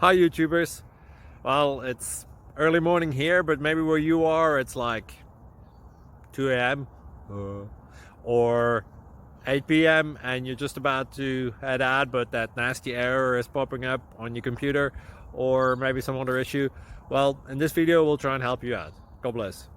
Hi YouTubers. Well, it's early morning here, but maybe where you are it's like 2 a.m. Or 8 p.m. and you're just about to head out, but that nasty error is popping up on your computer, or maybe some other issue. Well, in this video we'll try and help you out. God bless.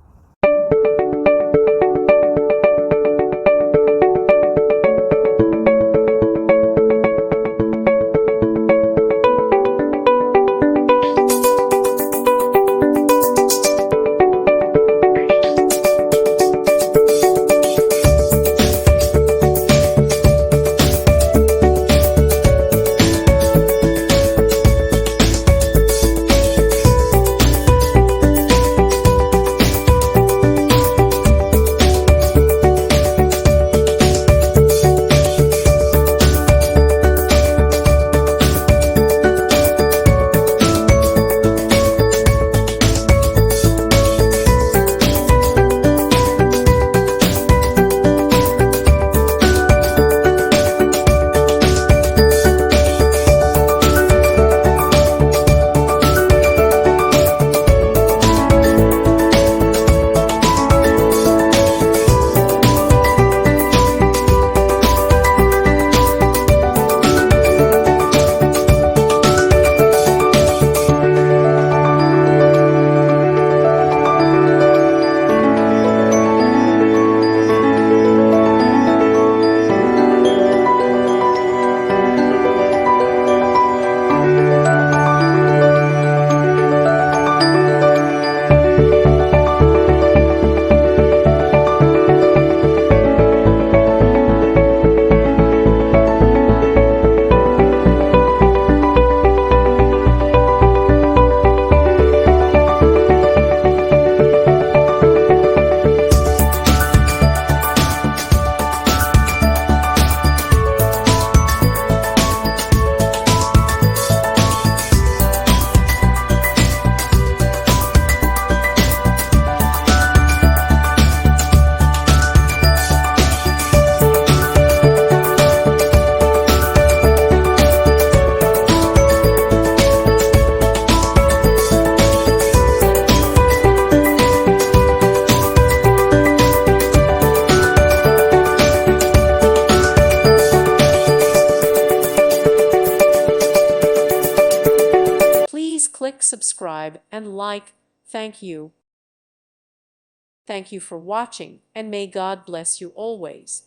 Please click subscribe and like. Thank you. Thank you for watching, and may God bless you always.